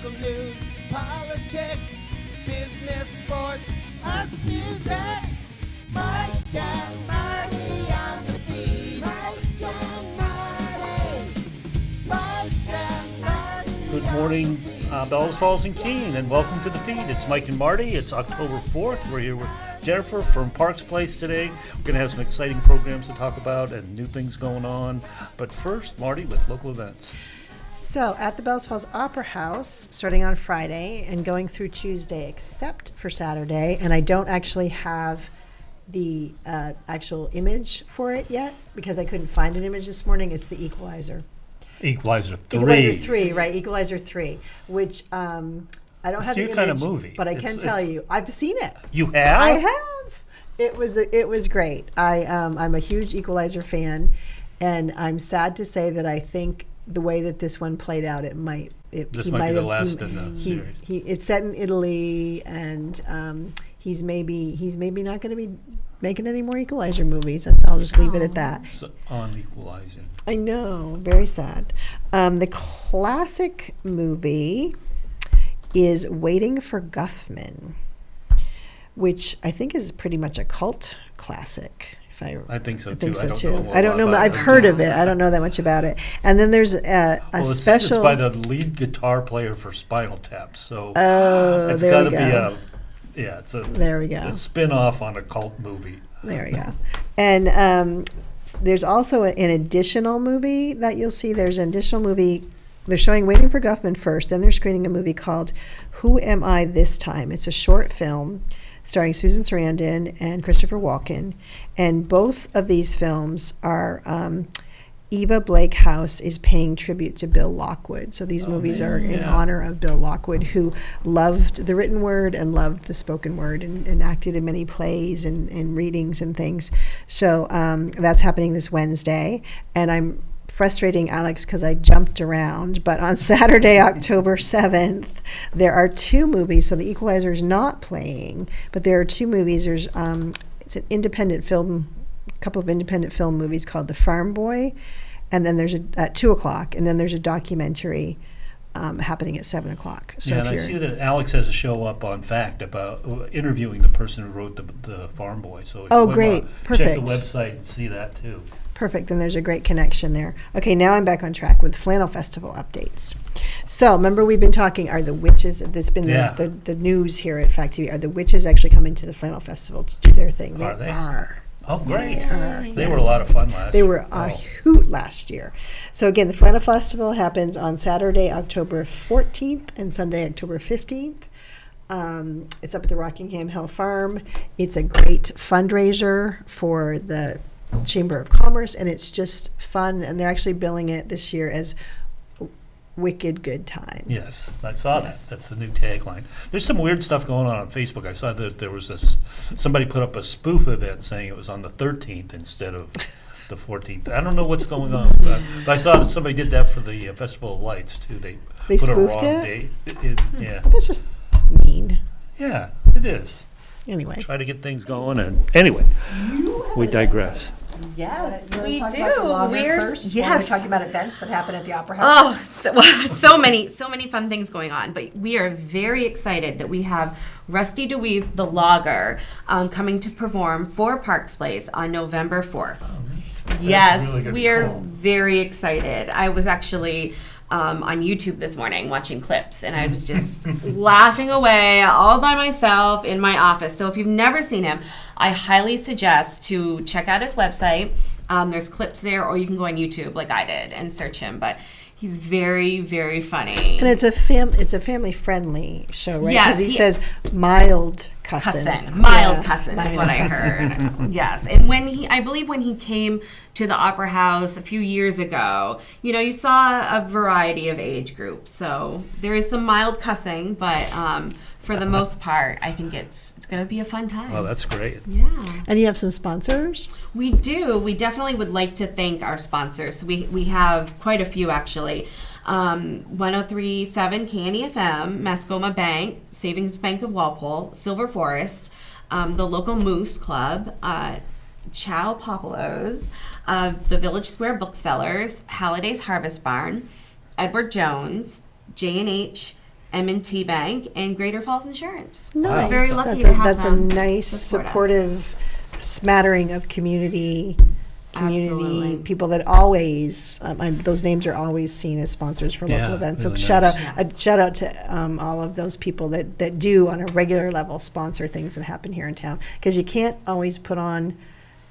local news, politics, business, sports, arts, music. Mike and Marty on the feed. Mike and Marty. Mike and Marty. Good morning, Bellows Falls and Keene, and welcome to the feed. It's Mike and Marty. It's October 4th. We're here with Jennifer from Parks Place today. We're going to have some exciting programs to talk about and new things going on. But first, Marty with local events. So, at the Bellows Falls Opera House, starting on Friday and going through Tuesday, except for Saturday, and I don't actually have the actual image for it yet because I couldn't find an image this morning. It's the Equalizer. Equalizer 3. Equalizer 3, right? Equalizer 3, which I don't have the image, kind of movie. but I can tell you, I've seen it. You have? I have. It was great. I'm a huge Equalizer fan, and I'm sad to say that I think the way that this one played out, This might be the last in the series. It's set in Italy, and he's maybe not going to be making any more Equalizer movies. I'll just leave it at that. So, on Equalizer. I know, very sad. The classic movie is Waiting for Guffman, which I think is pretty much a cult classic. I think so, I think too. so too. I don't know. I've heard of it. I don't know that much about it. And then there's a special. It's by the lead guitar player for Spinal Tap. So it's got to be it's a there we go. A spin-off on a cult movie. There we go. And there's also an additional movie that you'll see. There's an additional movie. They're showing Waiting for Guffman first. Then they're screening a movie called Who Am I This Time? It's a short film starring Susan Sarandon and Christopher Walken. And both of these films are, Eva Blake House is paying tribute to Bill Lockwood. So these movies are in honor of Bill Lockwood, who loved the written word and loved the spoken word and acted in many plays and readings and things. So that's happening this Wednesday. And I'm frustrating Alex because I jumped around, but on Saturday, October 7th, there are two movies. So the Equalizer is not playing, but there are two movies. There's it's an independent film, a couple of independent film movies called The Farm Boy, and then there's at 2:00, and then there's a documentary happening at 7:00. So and I see that Alex has a show up on Fact about interviewing the person who wrote the Farm Boy. So if you great, perfect. Check the website and see that too. Perfect, and there's a great connection there. Okay, now I'm back on track with Flannel Festival updates. So, remember we've been talking, are the witches, this has been the news here at Fact TV, are the witches actually coming to the Flannel Festival to do their thing? Are they? Are. Oh, great. They Yes. were a lot of fun last year. They were a hoot last year. So again, the Flannel Festival happens on Saturday, October 14th and Sunday, October 15th. It's up at the Rockingham Hill Farm. It's a great fundraiser for the Chamber of Commerce, and it's just fun, and they're actually billing it this year as Wicked Good Time. Yes, I saw that. That's the new tagline. There's some weird stuff going on Facebook. I saw that there was somebody put up a spoof event saying it was on the 13th instead of the 14th. I don't know what's going on with that. But I saw that somebody did that for the Festival of Lights too. They put a spoofed wrong it? date. Yeah. That's just mean. Yeah, it is. Anyway. Try to get things going, and anyway, we digress. Yes, You we wanna do. talk about the lager We're first while we're yes. talking about events that happen at the Opera House. Oh, so many fun things going on. But we are very excited that we have Rusty DeWeese, the logger, coming to perform for Parks Place on November 4th. Yes, really gonna we be are cool. very excited. I was actually on YouTube this morning watching clips, and I was just laughing away all by myself in my office. So if you've never seen him, I highly suggest to check out his website. There's clips there, or you can go on YouTube like I did and search him. But he's very, very funny. And it's a family friendly show, right? Yes, Because he says mild cussing. Mild cussing is mild what I cussing. heard. Yes, and I believe when he came to the Opera House a few years ago, you saw a variety of age groups. So there is some mild cussing, but for the most part, I think it's going to be a fun time. Oh, that's great. Yeah. And you have some sponsors? We do. We definitely would like to thank our sponsors. We have quite a few, actually. 103.7 KNE FM, Mascoma Bank, Savings Bank of Walpole, Silver Forest, the local Moose Club, Chow Popolos, the Village Square Booksellers, Halliday's Harvest Barn, Edward Jones, J&H, M&T Bank, and Greater Falls Insurance. Nice. So we're very lucky That's to a, have that's a them nice, support us. supportive smattering of community Absolutely. people that always those names are always seen as sponsors for local Yeah, events. really So shout nice. out Yes. shout out to all of those people that do on a regular level sponsor things that happen here in town, because you can't always put on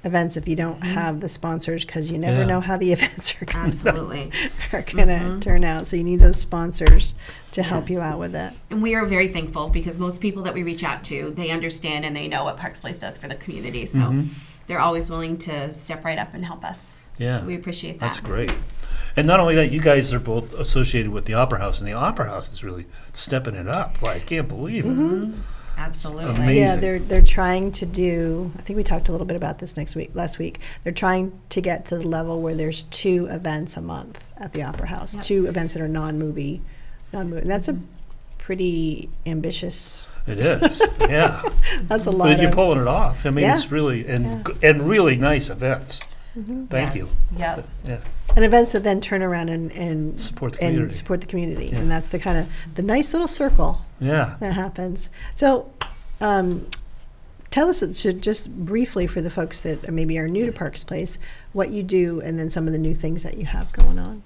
events if you don't have the sponsors, because you never Yeah. know how the events are going Absolutely. to turn out. So you need those sponsors to help Yes. you out with that. And we are very thankful because most people that we reach out to, they understand and they know what Parks Place does for the community. So they're always willing to step right up and help us. Yeah. So we appreciate that. That's great. And not only that, you guys are both associated with the Opera House, and the Opera House is really stepping it up. Well, I can't believe it. Absolutely. Amazing. Yeah, they're trying to do. I think we talked a little bit about this last week. They're trying to get to the level where there's 2 events a month at the Opera House, Yep. 2 events that are non-movie, and that's a pretty ambitious. It is, yeah. That's a lot. But you're of, pulling it off. I mean, Yeah. it's really, and Yeah. and really nice events. Thank Yes. you. Yep. Yeah. and events that then turn around and Support the community. support the community, Yeah. and that's the kind of the nice little circle Yeah. that happens. So, tell us just briefly for the folks that maybe are new to Parks Place, what you do, and then some of the new things that you have going on.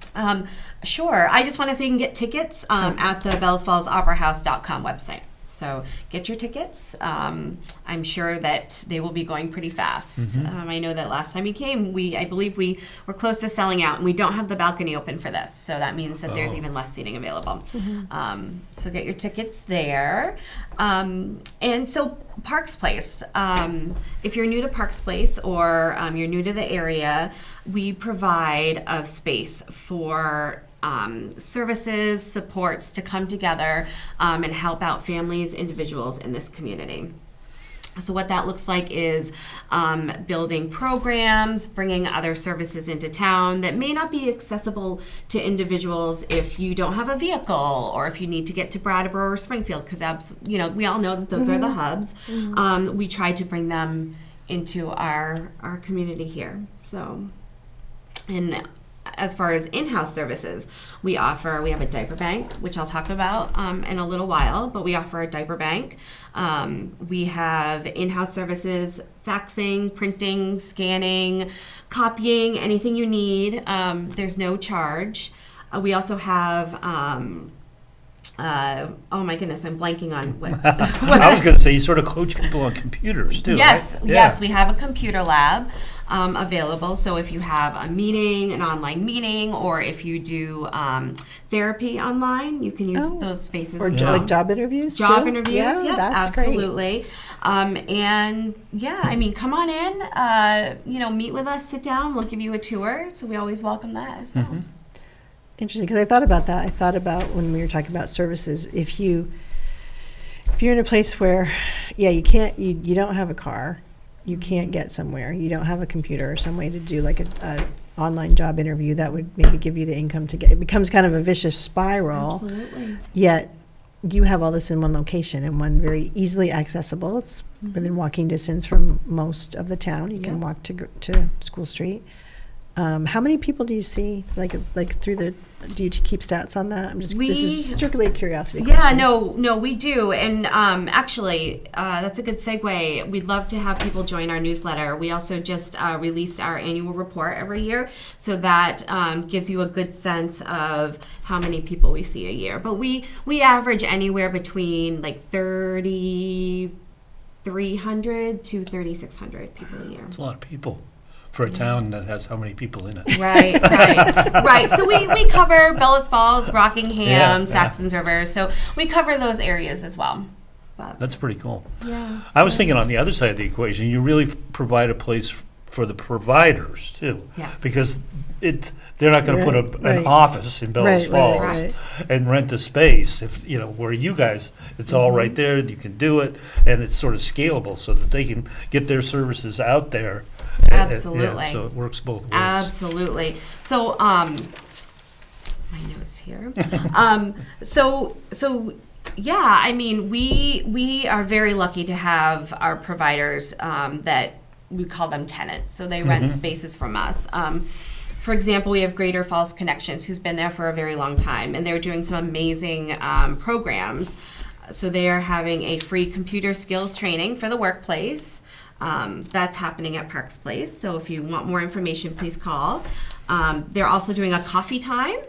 Sure. I just want to say you can get tickets at the BellsFallsOperaHouse.com website. So get your tickets. I'm sure that they will be going pretty fast. I know that last time we came, I believe we were close to selling out, and we don't have the balcony open for this. So that means that there's even less seating available. So get your tickets there. And so Parks Place, if you're new to Parks Place or you're new to the area, we provide a space for services, supports to come together and help out families, individuals in this community. So what that looks like is building programs, bringing other services into town that may not be accessible to individuals if you don't have a vehicle or if you need to get to Brattleboro or Springfield, because we all know that those are the hubs. We try to bring them into our community here. So, and as far as in-house services, we have a diaper bank, which I'll talk about in a little while, but we offer a diaper bank. We have in-house services, faxing, printing, scanning, copying, anything you need. There's no charge. We also have, oh my goodness, I'm blanking on what. I was going to say you sort of coach people on computers too. Yes, right? yes, we have a computer lab available. So if you have a meeting, an online meeting, or if you do therapy online, you can use those spaces Or as well. like job interviews. Job too? interviews, Yeah, yep, that's great. absolutely. And yeah, I mean, come on in, meet with us, sit down, we'll give you a tour. So we always welcome that as well. Interesting, because I thought about that. I thought about when we were talking about services. If you're in a place where, you don't have a car, you can't get somewhere, you don't have a computer or some way to do like a online job interview that would maybe give you the income to get. It becomes kind of a vicious spiral. Absolutely. Yet you have all this in one location and one very easily accessible. It's within walking distance from most of the town. You can Yep. walk to School Street. How many people do you see? Like through the? Do you keep stats on that? This is strictly a curiosity. Yeah, question. no, we do. And actually, that's a good segue. We'd love to have people join our newsletter. We also just released our annual report every year. So that gives you a good sense of how many people we see a year. But we average anywhere between like 3,300 to 3,600 people a year. It's a lot of people for a town that has how many people in it? Right. Right. So we cover Bellas Falls, Rockingham, Yeah. Saxons River. So we cover those areas as well. But That's pretty cool. yeah. I was thinking on the other side of the equation, you really provide a place for the providers too. Yes. Because they're not going to put an Right. office in Bellas Right, Falls right. and rent a space. If where you guys, it's all right there. You can do it, and it's sort of scalable so that they can get their services out there. Absolutely. So it works both ways. Absolutely. So my notes here. So yeah, I mean, we are very lucky to have our providers that we call them tenants. So they rent spaces from us. For example, we have Greater Falls Connections, who's been there for a very long time, and they're doing some amazing programs. So they are having a free computer skills training for the workplace. That's happening at Parks Place. So if you want more information, please call. They're also doing a coffee time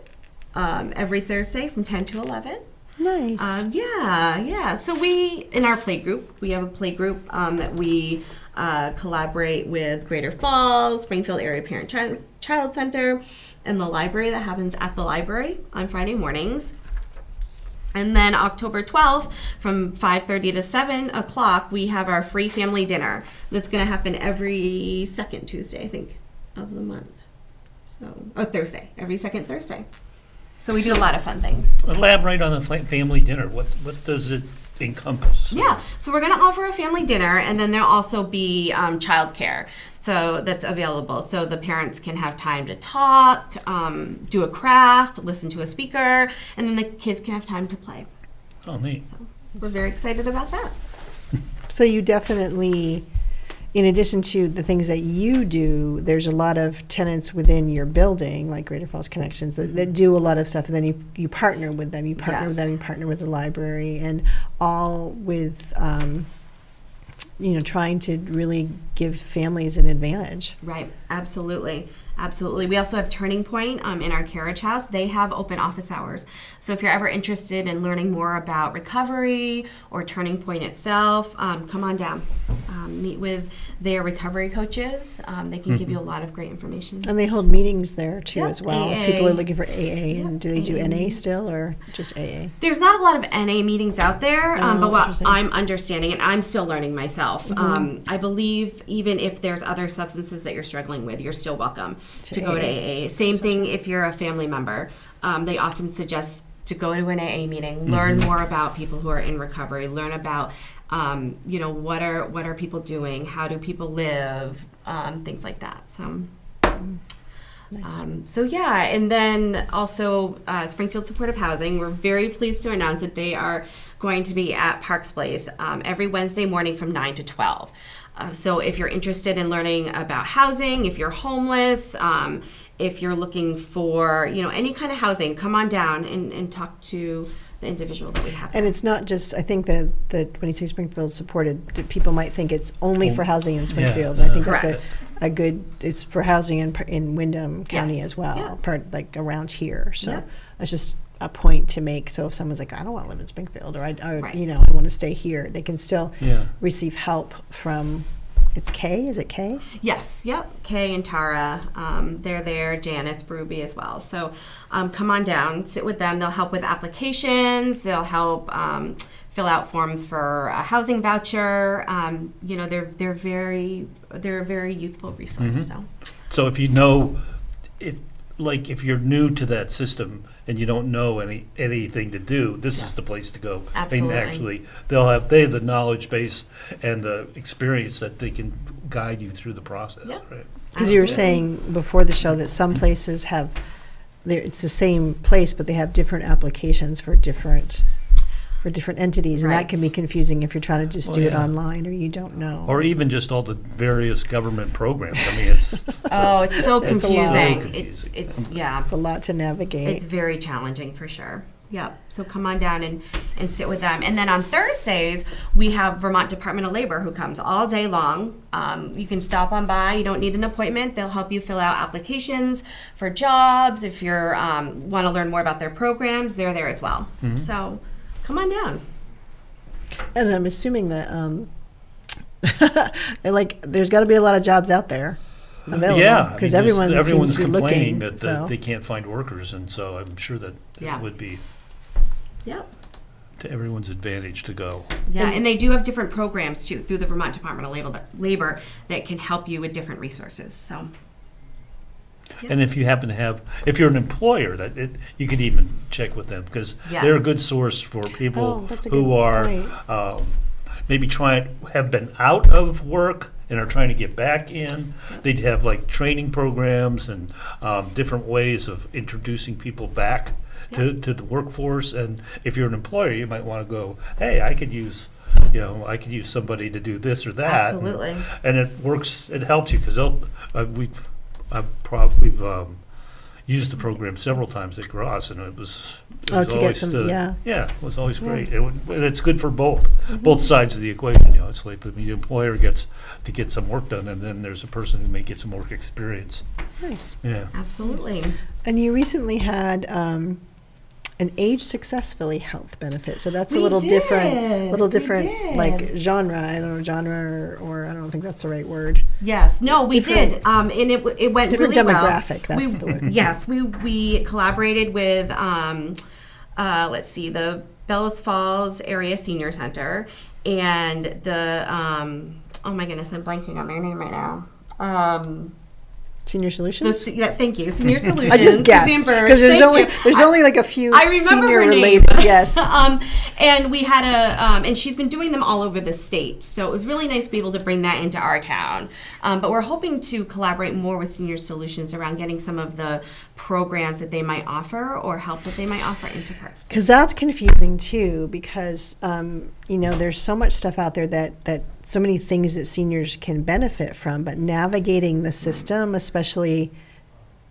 every Thursday from 10 to 11. Nice. Yeah. So in our play group, we have a play group that we collaborate with Greater Falls, Springfield Area Parent Child Center, and the library. That happens at the library on Friday mornings. And then October 12th, from 5:30 to 7 o'clock, we have our free family dinner. That's going to happen every second Tuesday, I think, of the month. Or Thursday, every second Thursday. So we do a lot of fun things. Elaborate on the family dinner. What does it encompass? Yeah, so we're going to offer a family dinner, and then there'll also be childcare. So that's available. So the parents can have time to talk, do a craft, listen to a speaker, and then the kids can have time to play. Oh, neat. So we're very excited about that. So you definitely, in addition to the things that you do, there's a lot of tenants within your building, like Greater Falls Connections, that do a lot of stuff, and then you partner with them. You partner with them, you partner with the library, and all with, trying to really give families an advantage. Right, absolutely. We also have Turning Point in our carriage house. They have open office hours. So if you're ever interested in learning more about recovery or Turning Point itself, come on down. Meet with their recovery coaches. They can give you a lot of great information. And they hold meetings there too Yep, as well. AA. People are looking for AA, Yep, and do they do AA. NA still or just AA? There's not a lot of NA meetings out there, but what interesting. I'm understanding, and I'm still learning myself, I believe even if there's other substances that you're struggling with, you're still welcome to go to AA. Same thing if you're a family member. They often suggest to go to an AA meeting, learn more about people who are in recovery, learn about what are people doing, how do people live, things like that. So. Nice. And then also Springfield Supportive Housing, we're very pleased to announce that they are going to be at Parks Place every Wednesday morning from 9 to 12. So if you're interested in learning about housing, if you're homeless, if you're looking for any kind of housing, come on down and talk to the individual that we have. And it's not just, I think that when you say Springfield supported, people might think it's only for housing in Springfield. Yeah, I think correct. that's a good, it's for housing in Windham County Yes. as well, Yeah. part like around here. So Yeah. that's just a point to make. So if someone's like, I don't want to live in Springfield, or I Right. I want to stay here, they can still Yeah. receive help from, it's Kay, is it Kay? Yes, yep. Kay and Tara, they're there. Janice, Bruby as well. So come on down, sit with them. They'll help with applications. They'll help fill out forms for a housing voucher. They're a very useful resource. So if if you're new to that system and you don't know anything to do, this is the place to go. Absolutely. And actually, they have the knowledge base and the experience that they can guide you through the process. Yep. Right? Because you were Absolutely. saying before the show that some places have, it's the same place, but they have different applications for different entities, and that can be Right. confusing if you're trying to just Well, do it yeah. online or you don't know. Or even just all the various government programs. I mean, it's It's so It's a lot. confusing. So It's confusing. It's a lot to navigate. It's very challenging for sure. Yep. So come on down and sit with them. And then on Thursdays, we have Vermont Department of Labor who comes all day long. You can stop on by. You don't need an appointment. They'll help you fill out applications for jobs. If you're want to learn more about their programs, they're there as well. So come on down. And I'm assuming that, there's got to be a lot of jobs out there available. yeah, Because I mean, everyone everyone's seems to be complaining looking. that So. they can't find workers, and so I'm sure that Yeah. it would be Yep. to everyone's advantage to go. Yeah, and they do have different programs too through the Vermont Department of Labor that can help you with different resources. So And if you happen to if you're an employer, you could even check with them because they're a Yes. good source for people Oh, that's a who good are point. maybe have been out of work and are trying to get back in. They'd have like training programs and different ways of introducing people back to the workforce. And if you're an employer, you might want to go, hey, I could use somebody to do this or that. Absolutely. And it works. It helps you because we've used the program several times at Gross, and it was To get always some, yeah. it was great. And it's good for both sides of the equation. It's like the employer gets to get some work done, and then there's a person who may get some work experience. Nice. Yeah. Absolutely. And you recently had an age successfully health benefit, so that's a We little did. different, like genre. I don't know, genre, or I don't think that's the right word. Yes. No, we Different- did. And it went Different really well. demographic, that's the word. Yes, we collaborated with let's see, the Bellas Falls Area Senior Center and the oh my goodness, I'm blanking on their name right now. Senior Solutions. Thank you, Senior Solutions. I just guessed Suzanne Birch, because there's thank you. only like a few I remember senior her name. related. Yes. And we had and she's been doing them all over the state. So it was really nice to be able to bring that into our town. But we're hoping to collaborate more with Senior Solutions around getting some of the programs that they might offer or help that they might offer into parks. Because that's confusing too, because there's so much stuff out there that so many things that seniors can benefit from, but navigating the system, especially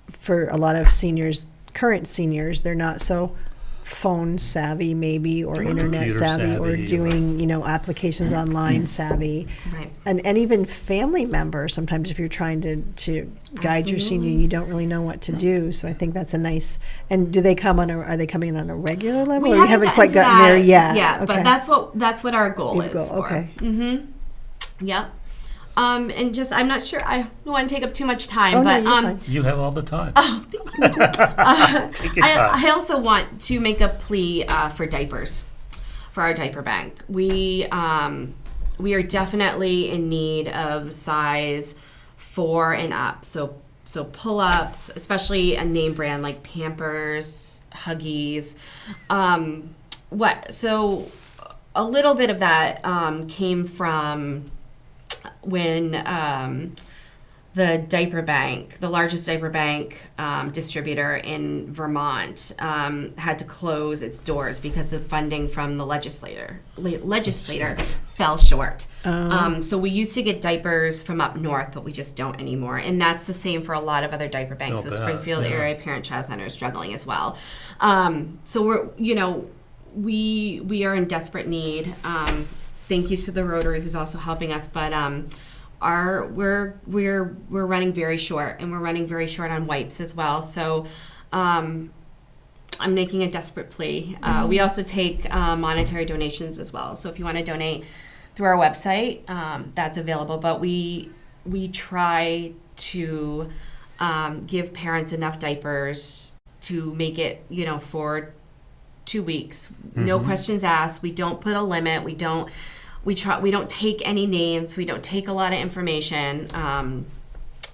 for a lot of seniors, current seniors, they're not so phone savvy maybe, or internet Computer savvy, or savvy, doing applications online savvy. Right. And even family members, sometimes if you're trying to guide your senior, Absolutely. you don't really know what to do. So I think that's a nice. And do they come are they coming in on a regular level, or you haven't quite gotten there yet? Yeah, Okay. but that's what our goal Your is. goal, for. okay. Mm-hmm. Yep. And just I'm not sure. I don't want to take up too much time, Oh, no, but you're fine. You have all the time. Oh, thank you. Take your time. I also want to make a plea for diapers, for our diaper bank. We are definitely in need of size 4 and up. So pull-ups, especially a name brand like Pampers, Huggies. So a little bit of that came from when the diaper bank, the largest diaper bank distributor in Vermont, had to close its doors because the funding from the legislator fell short. So we used to get diapers from up north, but we just don't anymore. And that's the same for a lot of other diaper banks. I'll The bet, Springfield yeah. Area Parent Child Center is struggling as well. So we are in desperate need. Thank you to the Rotary who's also helping us, but we're running very short, and we're running very short on wipes as well. So I'm making a desperate plea. We also take monetary donations as well. So if you want to donate through our website, that's available. But we try to give parents enough diapers to make it, for 2 weeks. No questions asked. We don't put a limit. We don't take any names. We don't take a lot of information.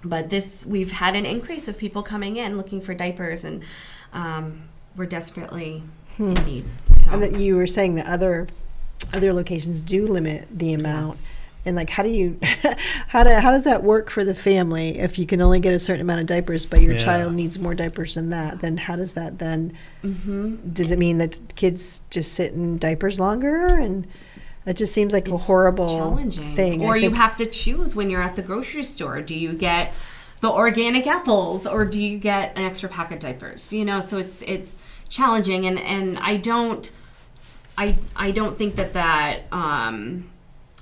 But we've had an increase of people coming in looking for diapers, and we're desperately in need. So. And that you were saying that other locations do limit the amount. Yes. And like, how do you, how does that work for the family? If you can only get a certain amount of diapers, but your Yeah. child needs more diapers than that, then how does that then? Does it mean that kids just sit in diapers longer? And it just seems like a horrible challenging thing. Or I you think- have to choose when you're at the grocery store. Do you get the organic apples, or do you get an extra pack of diapers? So it's challenging, and I don't think that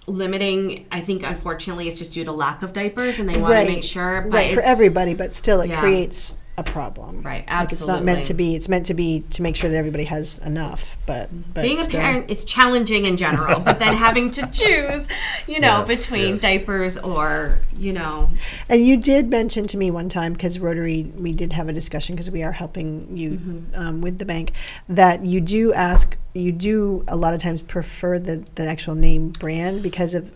limiting, I think unfortunately it's just due to lack of diapers, and they want to make sure. But right, for it's- everybody, but still it Yeah. creates a problem. Right, Like, it's not meant to absolutely. be. It's meant to be to make sure that everybody has enough. But Being a still. parent is challenging in general, but then having to choose, Yes, between yes. diapers or, And you did mention to me one time, because Rotary, we did have a discussion because we are helping you with the bank, that you do a lot of times prefer the actual name brand because of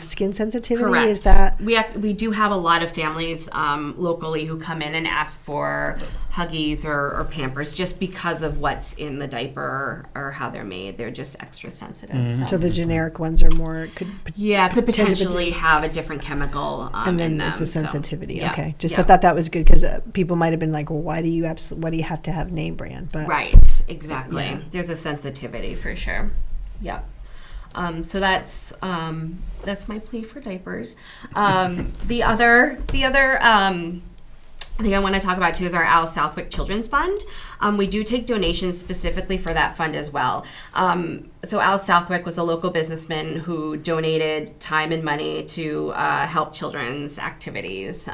skin sensitivity. Correct. Is that? We do have a lot of families locally who come in and ask for Huggies or Pampers just because of what's in the diaper or how they're made. They're just extra sensitive. So the generic ones are more could Potentially have a different chemical and then in them. it's a So, sensitivity. yeah, Okay, just yeah. I thought that was good because people might have been like, well, why do you have to have name brand? But Right, exactly. Yeah. There's a sensitivity for sure. Yep. So that's my plea for diapers. The other thing I want to talk about too is our Alice Southwick Children's Fund. We do take donations specifically for that fund as well. So Alice Southwick was a local businessman who donated time and money to help children's activities.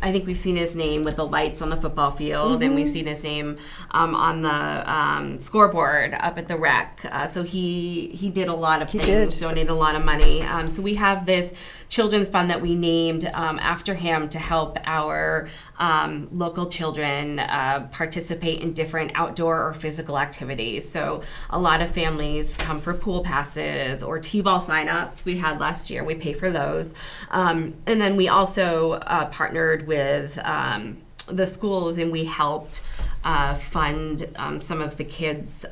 I think we've seen his name with the lights on the football field, and we've seen his name on the scoreboard up at the rec. So he did a lot of things, donated a lot of money. So we have this children's fund that we named after him to help our local children participate in different outdoor or physical activities. So a lot of families come for pool passes or t-ball signups we had last year. We pay for those. And then we also partnered with the schools, and we helped fund some of the kids'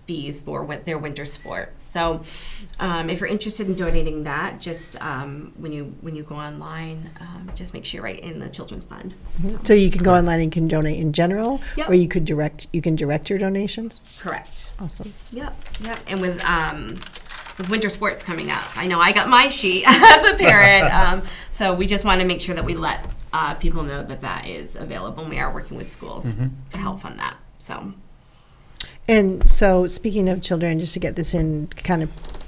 fees for their winter sports. So if you're interested in donating that, just when you go online, just make sure you write in the children's fund. So you can go online and you can donate in general, Yep. or you can direct your donations. Correct. Awesome. Yep. And with winter sports coming up, I know I got my sheet as a parent, so we just want to make sure that we let people know that is available, and we are working with schools to help fund that. So. And so, speaking of children, just to get this in, to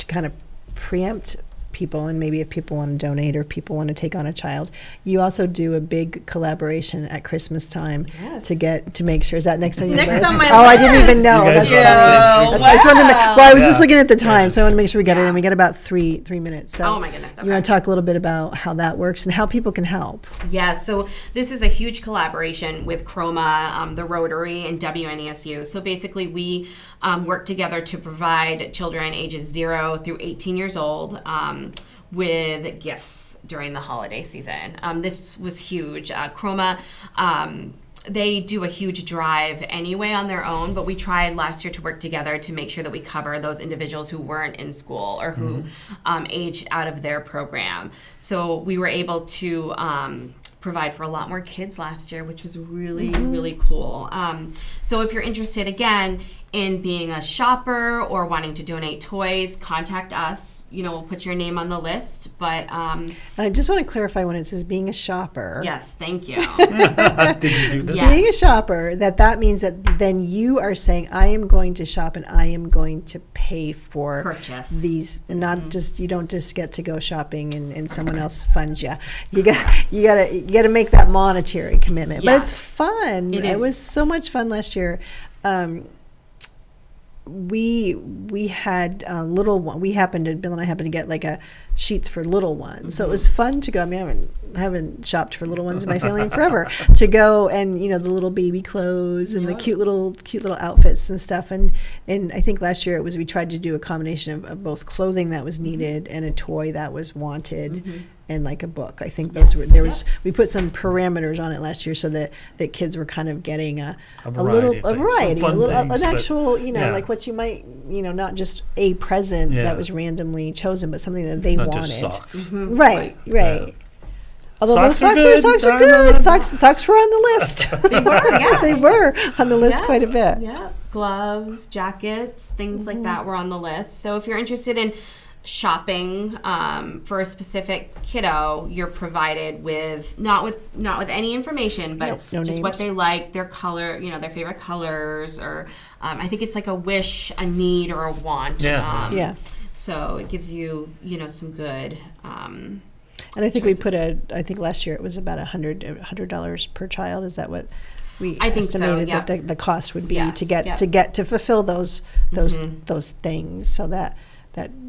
kind of preempt people, and maybe if people want to donate or people want to take on a child, you also do a big collaboration at Christmas time to make sure. Is that next on your list? Next on my Oh, I list. didn't even know. You guys That's are awesome. I just wanted to well, I was just Yeah. looking at the time, Yeah. so I want to make sure we got it in. We got about three minutes. So Oh my goodness. you want to talk a little bit about how that works and how people can help? Yeah, so this is a huge collaboration with Chroma, the Rotary, and WNESU. So basically, we work together to provide children ages 0 through 18 years old with gifts during the holiday season. This was huge. Chroma, they do a huge drive anyway on their own, but we tried last year to work together to make sure that we cover those individuals who weren't in school or who aged out of their program. So we were able to provide for a lot more kids last year, which was really, really cool. So if you're interested, again, in being a shopper or wanting to donate toys, contact us. We'll put your name on the list. But And I just want to clarify when it says being a shopper. yes, thank you. Did you do this? Yeah. Being a shopper, that means that then you are saying, I am going to shop and I am going to pay for Purchase. these, and not just, you don't just get to go shopping and someone else funds you. You got to make that monetary commitment. But it's Yes. fun. It It is. was so much fun last year. We had little one. Bill and I happened to get like a sheets for little ones. So it was fun to go. I mean, I haven't shopped for little ones in my family in forever. To go and the little baby clothes and the Yeah. cute little outfits and stuff. And I think last year we tried to do a combination of both clothing that was needed and a toy that was wanted. And like a book. I think those were we put some parameters on it last year so that kids were kind of getting a variety of things, some variety, fun things, an but- actual, yeah. like what you might, not just a present Yeah. that was randomly chosen, but something that they Not wanted. just socks. Right. Yeah. Although Socks are those good. socks are I good. know. Socks were on the list. They were, yeah. They were on the list Yeah. quite a bit. Yeah, gloves, jackets, things like that were on the list. So if you're interested in shopping for a specific kiddo, you're provided with not with any information, but No just names. what they like, their color, their favorite colors, or I think it's like a wish, a need, or a want. Yeah. Yeah. So it gives you some good. And I think we choices. I think last year it was about $100 per child. Is that what we I think so, estimated yeah. that the cost would be Yes, to get yeah. to fulfill those things, so that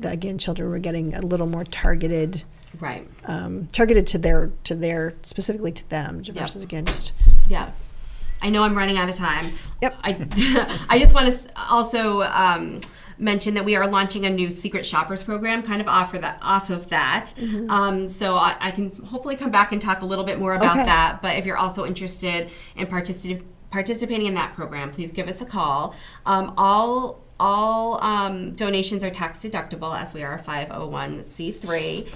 again children were getting a little more targeted Right. targeted to their specifically to them versus again just Yeah. I know I'm running out of time. Yep. I just want to also mention that we are launching a new Secret Shoppers program, kind of off of that. So I can hopefully come back and talk a little bit more about Okay. that. But if you're also interested in participating in that program, please give us a call. All donations are tax deductible, as we are a 501c3.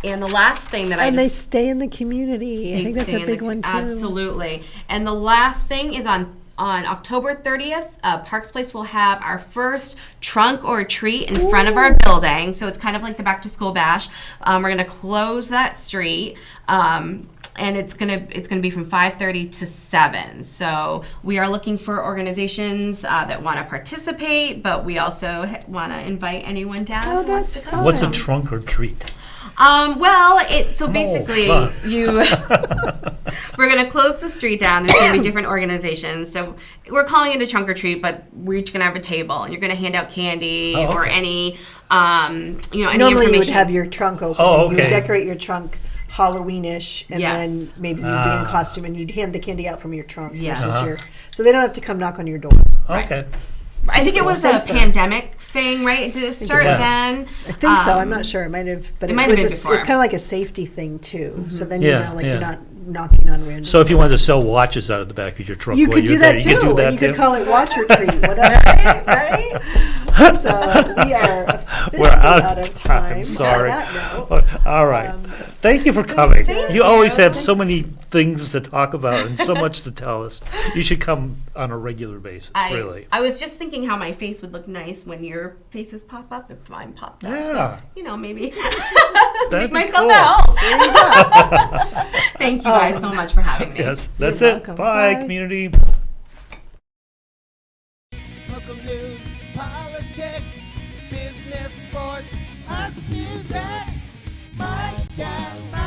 And the last thing that and they stay in the community. I they think that's stay a in big the- one too. Absolutely. And the last thing is on October 30th, Parks Place will have our first trunk or treat in front of our building. So it's kind of like the back to school bash. We're going to close that street. and it's gonna be from 5:30 to 7. So we are looking for organizations that want to participate, but we also want to invite anyone down. Oh, who wants that's to come. What's a trunk or treat? Basically fun. we're gonna close the street down. There's gonna be different organizations. So we're calling it a trunk or treat, but we're each gonna have a table, and you're gonna hand out candy Oh, or okay. any any Normally, information. you would have your trunk open. Oh, You would okay. decorate your trunk Halloweenish, and Yes. then maybe you'd be in costume, and you'd hand the candy out from your trunk. Yes. versus Uh-huh. your, so they don't have to come knock on your door. Right. Okay. I think it was a Safer. pandemic thing, right? Did it start was. then? I think so. I'm not sure. It might have, but it it, might have was been a, before. it's kind of like a safety thing too. So then Yeah, like yeah. you're not knocking on random. So if you wanted to sell watches out of the back of your truck, you while could you're do there, that you too. could do that and you too. could call it watch or treat, whatever. right? So we are officially We're out of time. Sorry. On that note. All right. Um, Thank you for coming. Thank You always you. have so many things to talk about and so much to tell us. You should come on a regular basis, really. I was just thinking how my face would look nice when your faces pop up if mine popped up. Yeah. So, maybe That'd make be myself cool. at home. Thank you guys so much for having me. Yes, that's You're it. welcome. Bye, Bye. community. Local news, politics, business, sports, arts, music. Mike and Mike.